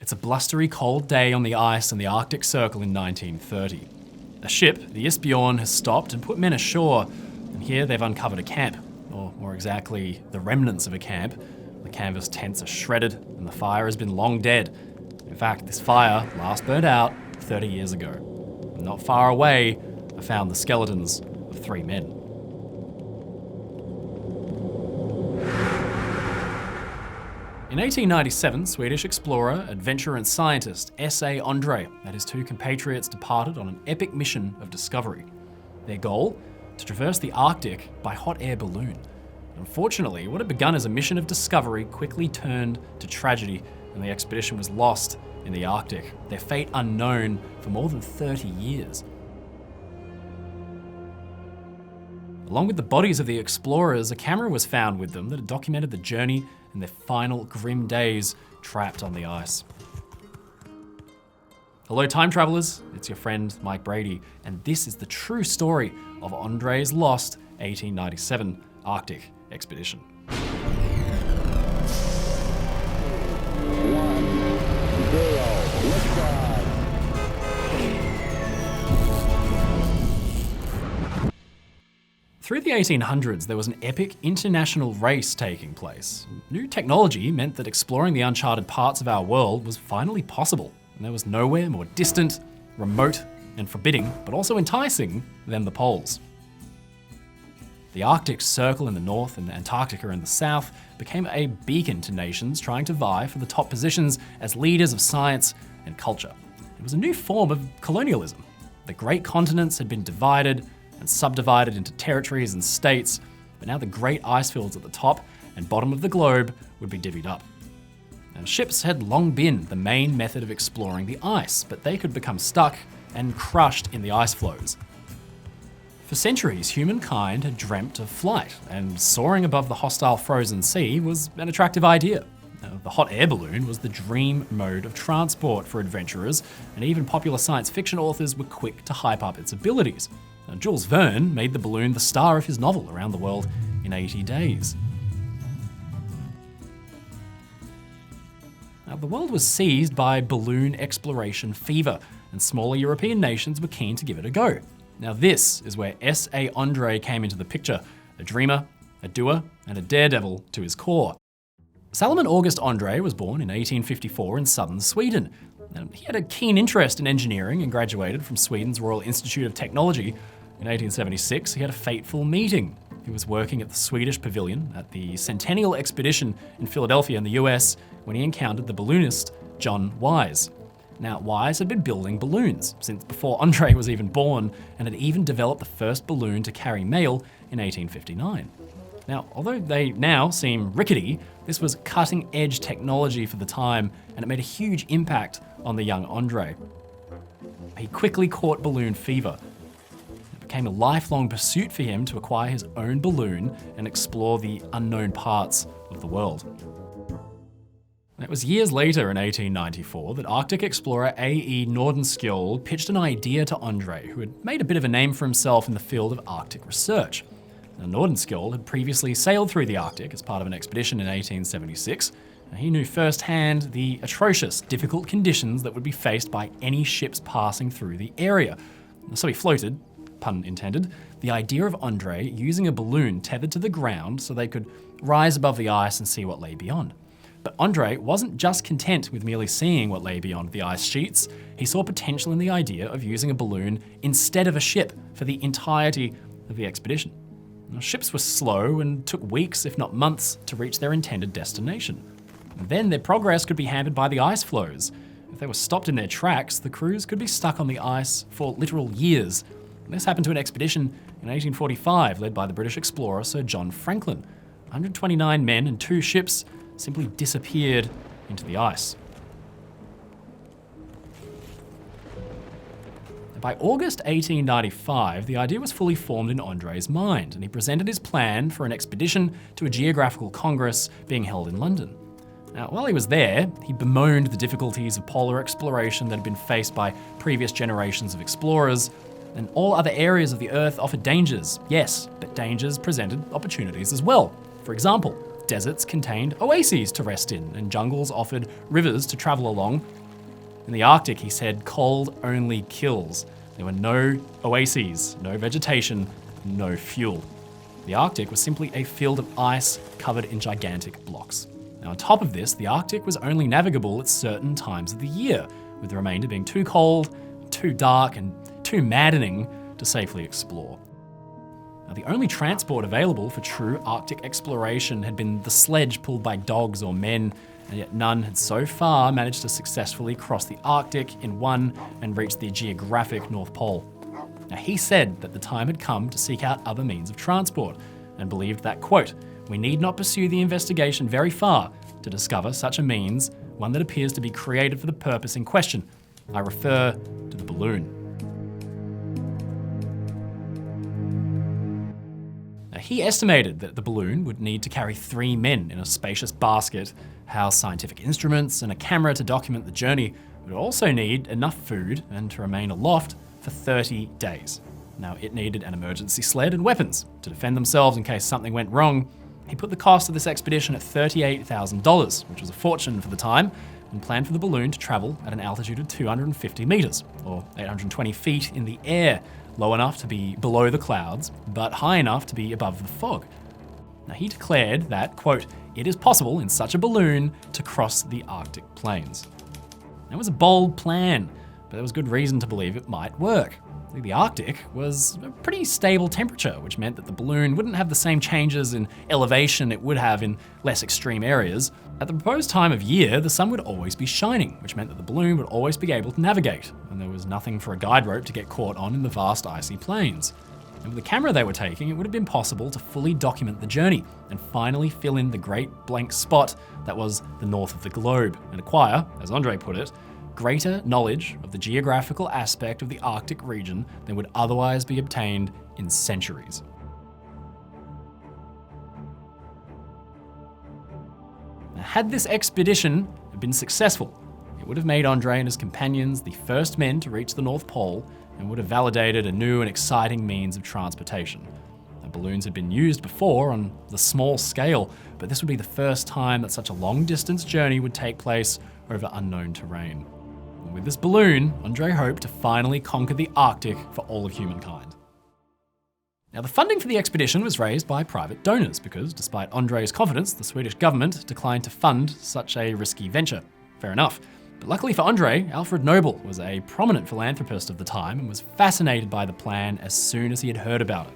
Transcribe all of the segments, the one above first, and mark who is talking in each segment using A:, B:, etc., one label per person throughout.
A: It's a blustery cold day on the ice in the Arctic Circle in 1930. A ship, the Isbjorn, has stopped and put men ashore, and here they've uncovered a camp, or more exactly, the remnants of a camp. The canvas tents are shredded, and the fire has been long dead. In fact, this fire last burned out 30 years ago. And not far away, I found the skeletons of 3 men. In 1897, Swedish explorer, adventurer and scientist S.A. Andree and his 2 compatriots departed on an epic mission of discovery. Their goal? To traverse the Arctic by hot air balloon. Unfortunately, what had begun as a mission of discovery quickly turned to tragedy, and the expedition was lost in the Arctic, their fate unknown for more than 30 years. Along with the bodies of the explorers, a camera was found with them that had documented the journey and their final grim days trapped on the ice. Hello time travelers, it's your friend Mike Brady, and this is the true story of Andree's lost 1897 Arctic expedition.
B: 1, 0, liftoff.
A: Through the 1800s, there was an epic international race taking place. New technology meant that exploring the uncharted parts of our world was finally possible, and there was nowhere more distant, remote, and forbidding, but also enticing, than the poles. The Arctic Circle in the north and Antarctica in the south became a beacon to nations trying to vie for the top positions as leaders of science and culture. It was a new form of colonialism. The great continents had been divided and subdivided into territories and states, but now the great ice fields at the top and bottom of the globe would be divvied up. Now, ships had long been the main method of exploring the ice, but they could become stuck and crushed in the ice floes. For centuries, humankind had dreamt of flight, and soaring above the hostile frozen sea was an attractive idea. The hot air balloon was the dream mode of transport for adventurers, and even popular science fiction authors were quick to hype up its abilities. Now, Jules Verne made the balloon the star of his novel Around the World in 80 Days. Now, the world was seized by balloon exploration fever, and smaller European nations were keen to give it a go. Now this is where S.A. Andree came into the picture, a dreamer, a doer, and a daredevil to his core. Salomon August Andree was born in 1854 in southern Sweden. He had a keen interest in engineering and graduated from Sweden's Royal Institute of Technology. In 1876, he had a fateful meeting. He was working at the Swedish Pavilion at the Centennial Expedition in Philadelphia in the US when he encountered the balloonist John Wise. Now, Wise had been building balloons since before Andree was even born and had even developed the first balloon to carry mail in 1859. Now, although they now seem rickety, this was cutting-edge technology for the time, and it made a huge impact on the young Andree. He quickly caught balloon fever. It became a lifelong pursuit for him to acquire his own balloon and explore the unknown parts of the world. It was years later in 1894 that Arctic explorer A.E. Nordenskjöld pitched an idea to Andree, who had made a bit of a name for himself in the field of Arctic research. Now, Nordenskjöld had previously sailed through the Arctic as part of an expedition in 1876, and he knew firsthand the atrocious, difficult conditions that would be faced by any ships passing through the area. So he floated, pun intended, the idea of Andree using a balloon tethered to the ground so they could rise above the ice and see what lay beyond. But Andree wasn't just content with merely seeing what lay beyond the ice sheets. He saw potential in the idea of using a balloon instead of a ship for the entirety of the expedition. Now, ships were slow and took weeks, if not months, to reach their intended destination. And then their progress could be hampered by the ice floes. If they were stopped in their tracks, the crews could be stuck on the ice for literal years. And this happened to an expedition in 1845 led by the British explorer Sir John Franklin. 129 men and 2 ships simply disappeared into the ice. By August 1895, the idea was fully formed in Andree's mind, and he presented his plan for an expedition to a geographical congress being held in London. Now, while he was there, he bemoaned the difficulties of polar exploration that had been faced by previous generations of explorers, and all other areas of the Earth offered dangers, yes, but dangers presented opportunities as well. For example, deserts contained oases to rest in, and jungles offered rivers to travel along. In the Arctic, he said, cold only kills. There were no oases, no vegetation, no fuel. The Arctic was simply a field of ice covered in gigantic blocks. Now, on top of this, the Arctic was only navigable at certain times of the year, with the remainder being too cold, too dark, and too maddening to safely explore. Now, the only transport available for true Arctic exploration had been the sledge pulled by dogs or men, and yet none had so far managed to successfully cross the Arctic in one and reach the geographic North Pole. Now, he said that the time had come to seek out other means of transport, and believed that, quote, "We need not pursue the investigation very far to discover such a means, one that appears to be created for the purpose in question. I refer to the balloon." Now, he estimated that the balloon would need to carry 3 men in a spacious basket, house scientific instruments, and a camera to document the journey. It would also need enough food and to remain aloft for 30 days. Now, it needed an emergency sled and weapons to defend themselves in case something went wrong. He put the cost of this expedition at $38,000, which was a fortune for the time, and planned for the balloon to travel at an altitude of 250 meters, or 820 feet in the air, low enough to be below the clouds, but high enough to be above the fog. Now, he declared that, quote, "It is possible in such a balloon to cross the Arctic plains." That was a bold plan, but there was good reason to believe it might work. The Arctic was a pretty stable temperature, which meant that the balloon wouldn't have the same changes in elevation it would have in less extreme areas. At the proposed time of year, the sun would always be shining, which meant that the balloon would always be able to navigate, and there was nothing for a guide rope to get caught on in the vast icy plains. And with the camera they were taking, it would have been possible to fully document the journey and finally fill in the great blank spot that was the north of the globe, and acquire, as Andree put it, greater knowledge of the geographical aspect of the Arctic region than would otherwise be obtained in centuries. Now, had this expedition been successful, it would have made Andree and his companions the first men to reach the North Pole and would have validated a new and exciting means of transportation. Now, balloons had been used before on the small scale, but this would be the first time that such a long-distance journey would take place over unknown terrain. With this balloon, Andree hoped to finally conquer the Arctic for all of humankind. Now, the funding for the expedition was raised by private donors because, despite Andree's confidence, the Swedish government declined to fund such a risky venture. Fair enough. But luckily for Andree, Alfred Nobel was a prominent philanthropist of the time and was fascinated by the plan as soon as he had heard about it.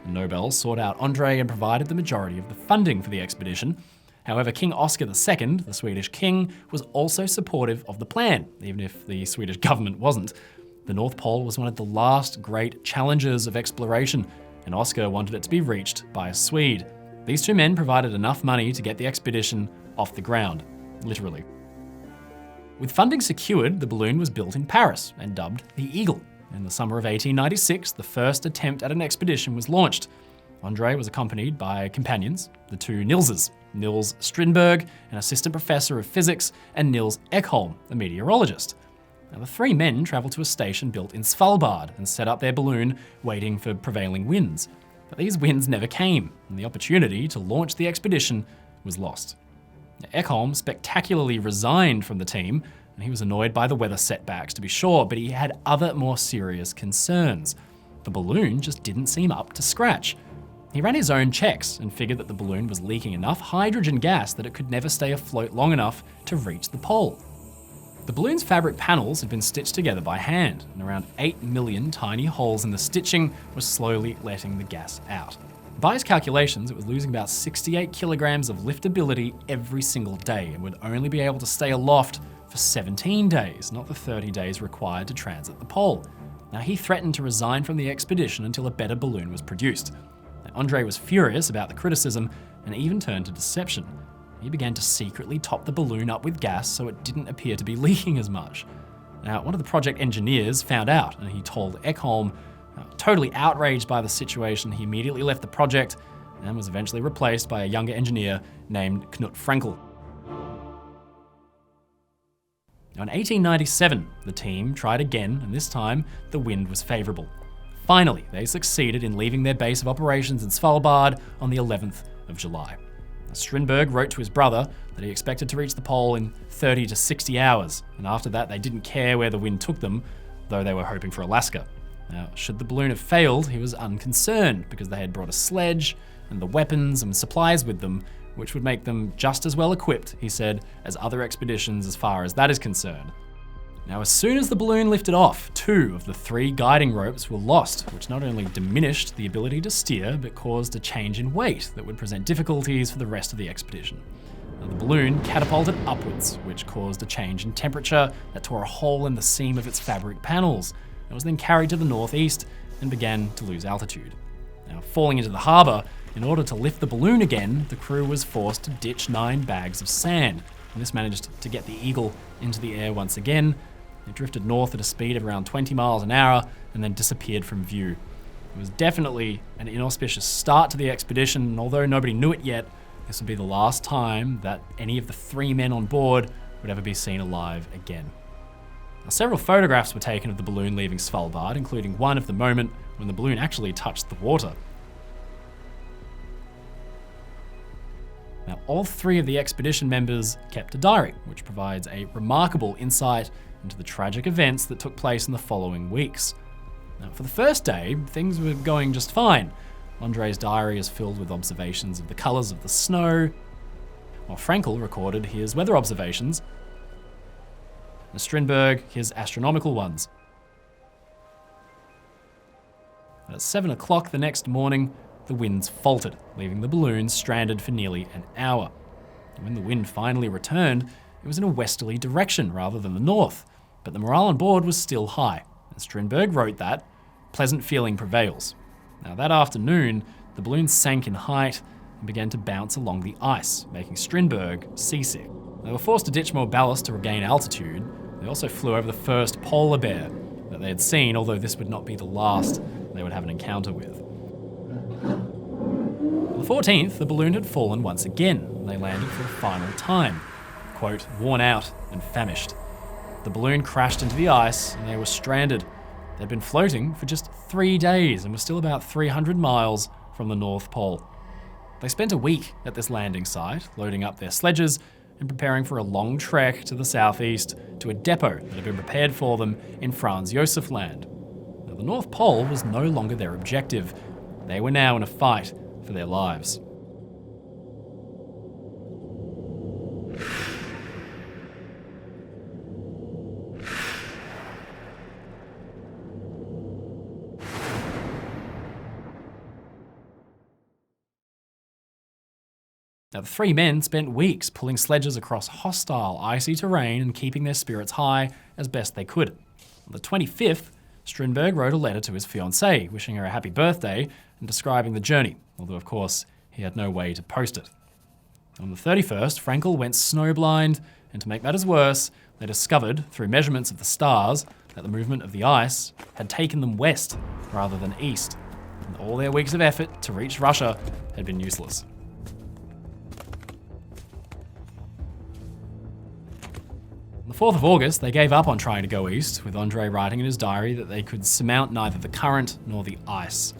A: And Nobel sought out Andree and provided the majority of the funding for the expedition. However, King Oscar II, the Swedish king, was also supportive of the plan, even if the Swedish government wasn't. The North Pole was one of the last great challenges of exploration, and Oscar wanted it to be reached by a Swede. These two men provided enough money to get the expedition off the ground, literally. With funding secured, the balloon was built in Paris and dubbed the Eagle. In the summer of 1896, the first attempt at an expedition was launched. Andree was accompanied by companions, the two Nilses, Nils Strindberg, an assistant professor of physics, and Nils Ekholm, a meteorologist. Now, the 3 men travelled to a station built in Svalbard and set up their balloon, waiting for prevailing winds. But these winds never came, and the opportunity to launch the expedition was lost. Now, Ekholm spectacularly resigned from the team, and he was annoyed by the weather setbacks, to be sure, but he had other more serious concerns. The balloon just didn't seem up to scratch. He ran his own checks and figured that the balloon was leaking enough hydrogen gas that it could never stay afloat long enough to reach the pole. The balloon's fabric panels had been stitched together by hand, and around 8 million tiny holes in the stitching were slowly letting the gas out. By his calculations, it was losing about 68 kilograms of liftability every single day and would only be able to stay aloft for 17 days, not the 30 days required to transit the pole. Now, he threatened to resign from the expedition until a better balloon was produced. Andree was furious about the criticism and even turned to deception. He began to secretly top the balloon up with gas so it didn't appear to be leaking as much. Now, one of the project engineers found out and he told Ekholm, totally outraged by the situation, he immediately left the project and was eventually replaced by a younger engineer named Knut Frankel. Now, in 1897, the team tried again, and this time the wind was favourable. Finally, they succeeded in leaving their base of operations in Svalbard on the 11th of July. Strindberg wrote to his brother that he expected to reach the pole in 30 to 60 hours, and after that they didn't care where the wind took them, though they were hoping for Alaska. Now, should the balloon have failed, he was unconcerned because they had brought a sledge and the weapons and supplies with them, which would make them just as well equipped, he said, as other expeditions as far as that is concerned. Now, as soon as the balloon lifted off, 2 of the 3 guiding ropes were lost, which not only diminished the ability to steer, but caused a change in weight that would present difficulties for the rest of the expedition. Now, the balloon catapulted upwards, which caused a change in temperature that tore a hole in the seam of its fabric panels. It was then carried to the northeast and began to lose altitude. Now, falling into the harbour, in order to lift the balloon again, the crew was forced to ditch 9 bags of sand, and this managed to get the Eagle into the air once again. It drifted north at a speed of around 20 miles an hour and then disappeared from view. It was definitely an inauspicious start to the expedition, and although nobody knew it yet, this would be the last time that any of the 3 men on board would ever be seen alive again. Now, several photographs were taken of the balloon leaving Svalbard, including one of the moment when the balloon actually touched the water. Now, all 3 of the expedition members kept a diary, which provides a remarkable insight into the tragic events that took place in the following weeks. Now, for the first day, things were going just fine. Andree's diary is filled with observations of the colours of the snow, while Frankel recorded his weather observations, and Strindberg his astronomical ones. At 7 o'clock the next morning, the winds faltered, leaving the balloon stranded for nearly an hour. And when the wind finally returned, it was in a westerly direction rather than the north, but the morale on board was still high, and Strindberg wrote that pleasant feeling prevails. Now, that afternoon, the balloon sank in height and began to bounce along the ice, making Strindberg seasick. They were forced to ditch more ballast to regain altitude. They also flew over the first polar bear that they had seen, although this would not be the last they would have an encounter with. On the 14th, the balloon had fallen once again, and they landed for a final time, quote, worn out and famished. The balloon crashed into the ice, and they were stranded. They'd been floating for just 3 days and were still about 300 miles from the North Pole. They spent a week at this landing site, loading up their sledges and preparing for a long trek to the southeast to a depot that had been prepared for them in Franz Josef Land. Now, the North Pole was no longer their objective. They were now in a fight for their lives. Now, the 3 men spent weeks pulling sledges across hostile, icy terrain and keeping their spirits high as best they could. On the 25th, Strindberg wrote a letter to his fiancée, wishing her a happy birthday and describing the journey, although of course he had no way to post it. On the 31st, Frankel went snowblind, and to make matters worse, they discovered, through measurements of the stars, that the movement of the ice had taken them west rather than east, and all their weeks of effort to reach Russia had been useless. On the 4th of August, they gave up on trying to go east, with Andree writing in his diary that they could surmount neither the current nor the ice.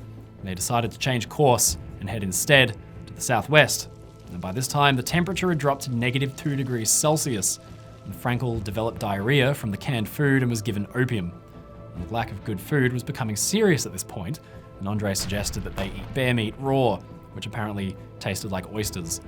A: They decided to change course and head instead to the southwest. And by this time, the temperature had dropped to -2 degrees Celsius, and Frankel developed diarrhea from the canned food and was given opium. And the lack of good food was becoming serious at this point, and Andree suggested that they eat bear meat raw, which apparently tasted like oysters.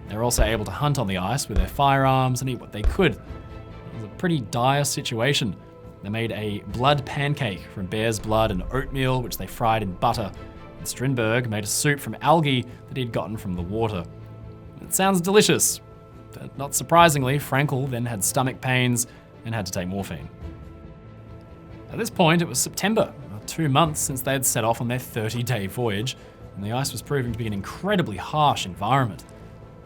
A: They were also able to hunt on the ice with their firearms and eat what they could. It was a pretty dire situation. They made a blood pancake from bear's blood and oatmeal, which they fried in butter. And Strindberg made a soup from algae that he'd gotten from the water. It sounds delicious, but not surprisingly, Frankel then had stomach pains and had to take morphine. At this point, it was September, 2 months since they had set off on their 30-day voyage, and the ice was proving to be an incredibly harsh environment.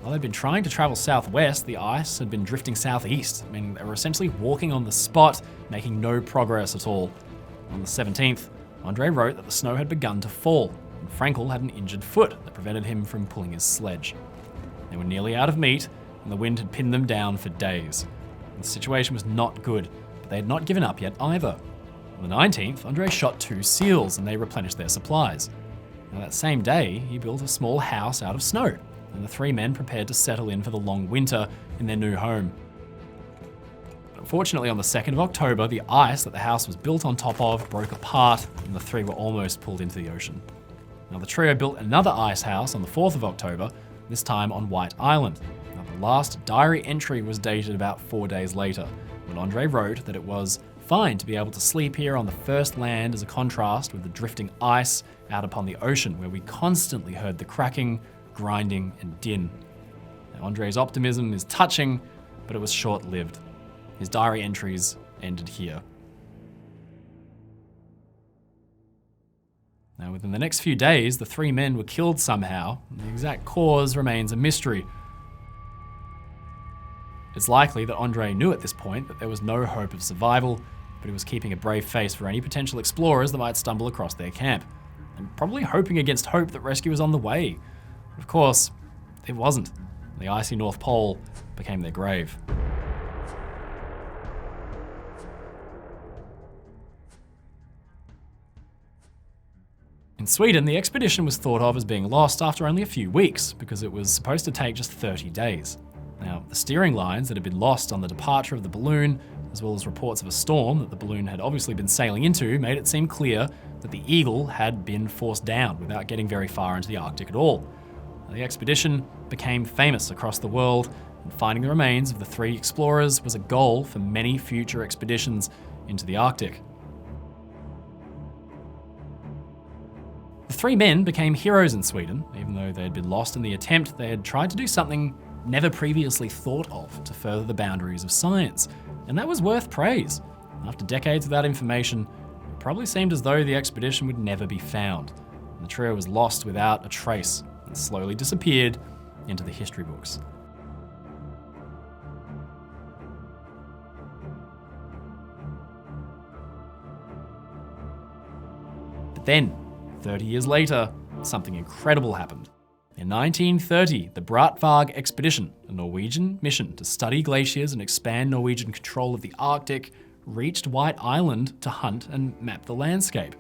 A: While they'd been trying to travel southwest, the ice had been drifting southeast, meaning they were essentially walking on the spot, making no progress at all. On the 17th, Andree wrote that the snow had begun to fall, and Frankel had an injured foot that prevented him from pulling his sledge. They were nearly out of meat, and the wind had pinned them down for days. The situation was not good, but they had not given up yet either. On the 19th, Andree shot 2 seals, and they replenished their supplies. Now, that same day, he built a small house out of snow, and the three men prepared to settle in for the long winter in their new home. Unfortunately, on the 2nd of October, the ice that the house was built on top of broke apart, and the three were almost pulled into the ocean. Now, the trio built another ice house on the 4th of October, this time on White Island. Now, the last diary entry was dated about 4 days later, when Andree wrote that it was fine to be able to sleep here on the first land as a contrast with the drifting ice out upon the ocean, where we constantly heard the cracking, grinding, and din. Now, Andree's optimism is touching, but it was short-lived. His diary entries ended here. Now, within the next few days, the three men were killed somehow, and the exact cause remains a mystery. It's likely that Andree knew at this point that there was no hope of survival, but he was keeping a brave face for any potential explorers that might stumble across their camp, and probably hoping against hope that rescue was on the way. But of course, it wasn't. The icy North Pole became their grave. In Sweden, the expedition was thought of as being lost after only a few weeks because it was supposed to take just 30 days. Now, the steering lines that had been lost on the departure of the balloon, as well as reports of a storm that the balloon had obviously been sailing into, made it seem clear that the Eagle had been forced down without getting very far into the Arctic at all. Now, the expedition became famous across the world, and finding the remains of the three explorers was a goal for many future expeditions into the Arctic. The three men became heroes in Sweden. Even though they had been lost in the attempt, they had tried to do something never previously thought of to further the boundaries of science, and that was worth praise. After decades without information, it probably seemed as though the expedition would never be found, and the trio was lost without a trace and slowly disappeared into the history books. But then, 30 years later, something incredible happened. In 1930, the Brattvåg expedition, a Norwegian mission to study glaciers and expand Norwegian control of the Arctic, reached White Island to hunt and map the landscape.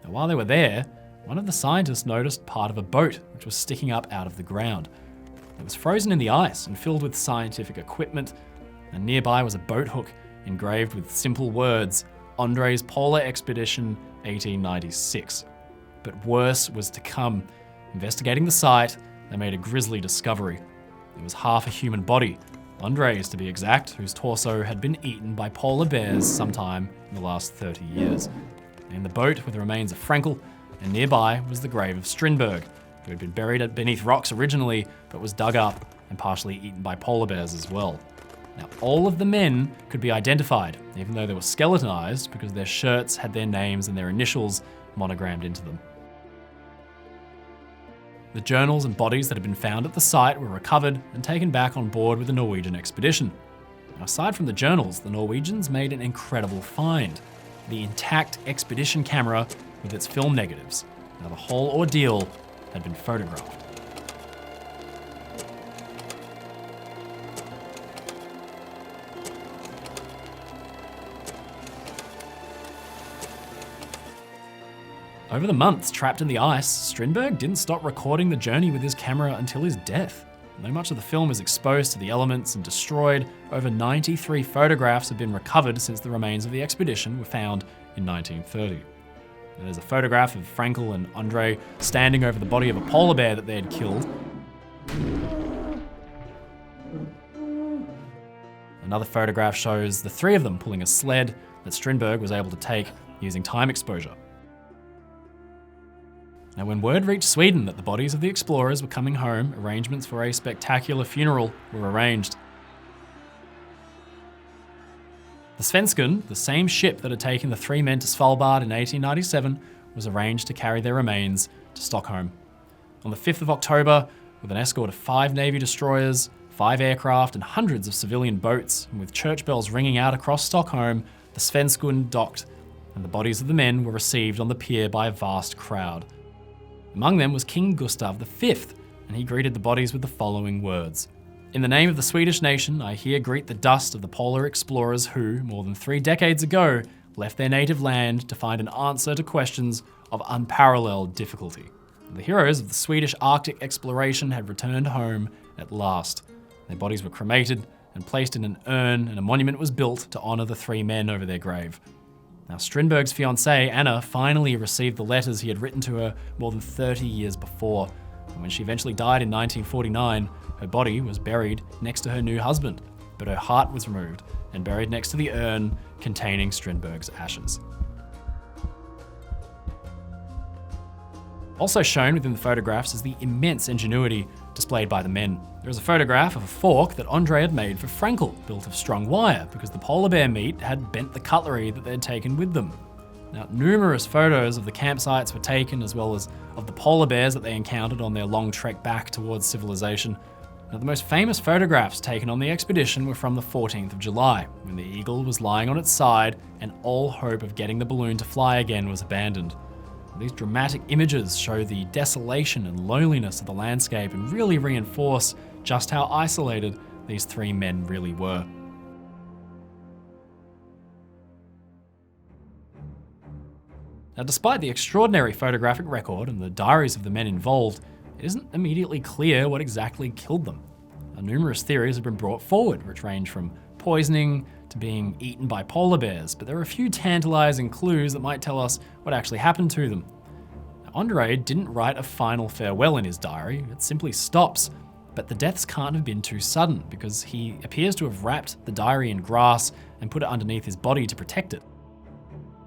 A: Now, while they were there, one of the scientists noticed part of a boat which was sticking up out of the ground. It was frozen in the ice and filled with scientific equipment, and nearby was a boat hook engraved with simple words, Andree's Polar Expedition 1896. But worse was to come. Investigating the site, they made a grisly discovery. It was half a human body, Andree's to be exact, whose torso had been eaten by polar bears sometime in the last 30 years. In the boat were the remains of Frankel, and nearby was the grave of Strindberg, who had been buried beneath rocks originally, but was dug up and partially eaten by polar bears as well. Now, all of the men could be identified, even though they were skeletonized, because their shirts had their names and their initials monogrammed into them. The journals and bodies that had been found at the site were recovered and taken back on board with the Norwegian expedition. Now, aside from the journals, the Norwegians made an incredible find: the intact expedition camera with its film negatives. Now, the whole ordeal had been photographed. Over the months trapped in the ice, Strindberg didn't stop recording the journey with his camera until his death. Though much of the film is exposed to the elements and destroyed, over 93 photographs have been recovered since the remains of the expedition were found in 1930. And there's a photograph of Frankel and Andree standing over the body of a polar bear that they had killed. Another photograph shows the three of them pulling a sled that Strindberg was able to take using time exposure. Now, when word reached Sweden that the bodies of the explorers were coming home, arrangements for a spectacular funeral were arranged. The Svensken, the same ship that had taken the three men to Svalbard in 1897, was arranged to carry their remains to Stockholm. On the 5th of October, with an escort of 5 Navy destroyers, 5 aircraft, and hundreds of civilian boats, and with church bells ringing out across Stockholm, the Svensken docked, and the bodies of the men were received on the pier by a vast crowd. Among them was King Gustav V, and he greeted the bodies with the following words: "In the name of the Swedish nation, I here greet the dust of the polar explorers who, more than 3 decades ago, left their native land to find an answer to questions of unparalleled difficulty." The heroes of the Swedish Arctic exploration had returned home at last. Their bodies were cremated and placed in an urn, and a monument was built to honour the three men over their grave. Now, Strindberg's fiancée, Anna, finally received the letters he had written to her more than 30 years before. And when she eventually died in 1949, her body was buried next to her new husband, but her heart was removed and buried next to the urn containing Strindberg's ashes. Also shown within the photographs is the immense ingenuity displayed by the men. There is a photograph of a fork that Andree had made for Frankel, built of strong wire, because the polar bear meat had bent the cutlery that they had taken with them. Now, numerous photos of the campsites were taken, as well as of the polar bears that they encountered on their long trek back towards civilization. Now, the most famous photographs taken on the expedition were from the 14th of July, when the Eagle was lying on its side and all hope of getting the balloon to fly again was abandoned. These dramatic images show the desolation and loneliness of the landscape and really reinforce just how isolated these three men really were. Now, despite the extraordinary photographic record and the diaries of the men involved, it isn't immediately clear what exactly killed them. Now, numerous theories have been brought forward, which range from poisoning to being eaten by polar bears, but there are a few tantalizing clues that might tell us what actually happened to them. Now, Andree didn't write a final farewell in his diary, it simply stops, but the deaths can't have been too sudden because he appears to have wrapped the diary in grass and put it underneath his body to protect it.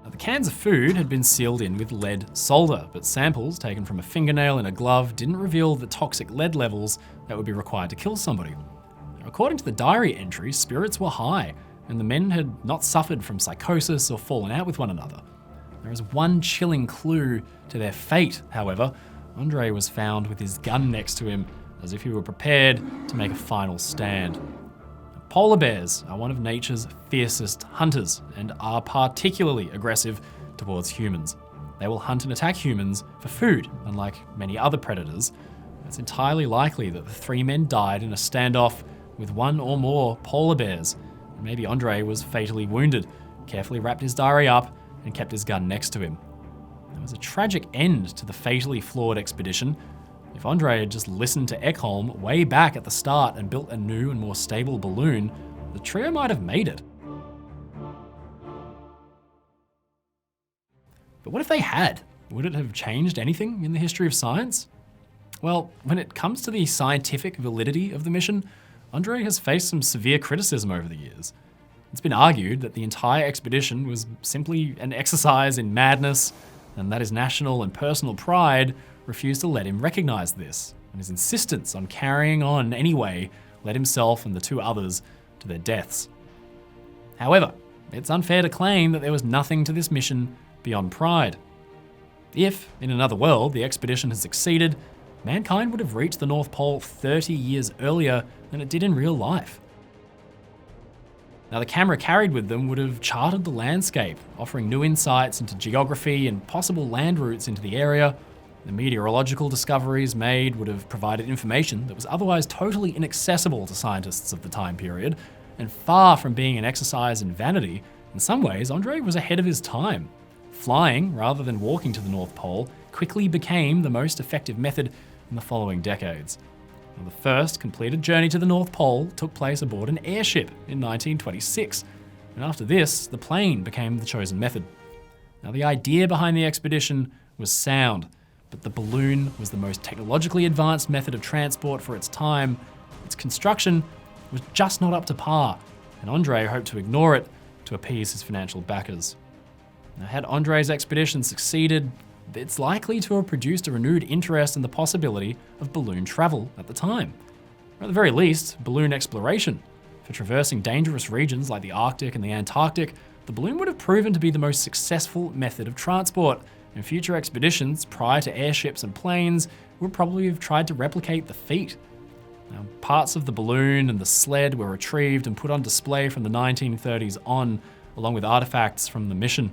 A: Now, the cans of food had been sealed in with lead solder, but samples taken from a fingernail in a glove didn't reveal the toxic lead levels that would be required to kill somebody. Now, according to the diary entries, spirits were high, and the men had not suffered from psychosis or fallen out with one another. There is one chilling clue to their fate, however. Andree was found with his gun next to him, as if he were prepared to make a final stand. Polar bears are one of nature's fiercest hunters and are particularly aggressive towards humans. They will hunt and attack humans for food, unlike many other predators. It's entirely likely that the three men died in a standoff with one or more polar bears. Maybe Andree was fatally wounded, carefully wrapped his diary up, and kept his gun next to him. There was a tragic end to the fatally flawed expedition. If Andree had just listened to Ekholm way back at the start and built a new and more stable balloon, the trio might have made it. But what if they had? Would it have changed anything in the history of science? Well, when it comes to the scientific validity of the mission, Andree has faced some severe criticism over the years. It's been argued that the entire expedition was simply an exercise in madness, and that his national and personal pride refused to let him recognize this, and his insistence on carrying on anyway led himself and the two others to their deaths. However, it's unfair to claim that there was nothing to this mission beyond pride. If, in another world, the expedition had succeeded, mankind would have reached the North Pole 30 years earlier than it did in real life. Now, the camera carried with them would have charted the landscape, offering new insights into geography and possible land routes into the area. The meteorological discoveries made would have provided information that was otherwise totally inaccessible to scientists of the time period, and far from being an exercise in vanity, in some ways, Andree was ahead of his time. Flying, rather than walking to the North Pole, quickly became the most effective method in the following decades. Now, the first completed journey to the North Pole took place aboard an airship in 1926, and after this, the plane became the chosen method. Now, the idea behind the expedition was sound, but the balloon was the most technologically advanced method of transport for its time. Its construction was just not up to par, and Andree hoped to ignore it to appease his financial backers. Now, had Andree's expedition succeeded, it's likely to have produced a renewed interest in the possibility of balloon travel at the time. Or at the very least, balloon exploration. For traversing dangerous regions like the Arctic and the Antarctic, the balloon would have proven to be the most successful method of transport, and future expeditions prior to airships and planes would probably have tried to replicate the feat. Now, parts of the balloon and the sled were retrieved and put on display from the 1930s on, along with artifacts from the mission.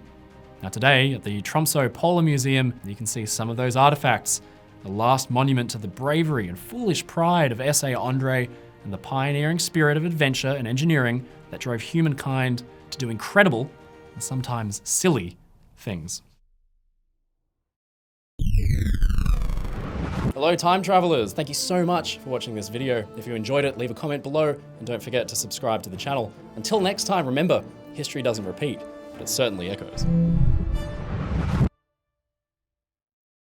A: Now today, at the Tromsø Polar Museum, you can see some of those artifacts, the last monument to the bravery and foolish pride of S.A. Andree and the pioneering spirit of adventure and engineering that drove humankind to do incredible and sometimes silly things. Hello time travelers, thank you so much for watching this video. If you enjoyed it, leave a comment below and don't forget to subscribe to the channel. Until next time, remember, history doesn't repeat, but it certainly echoes.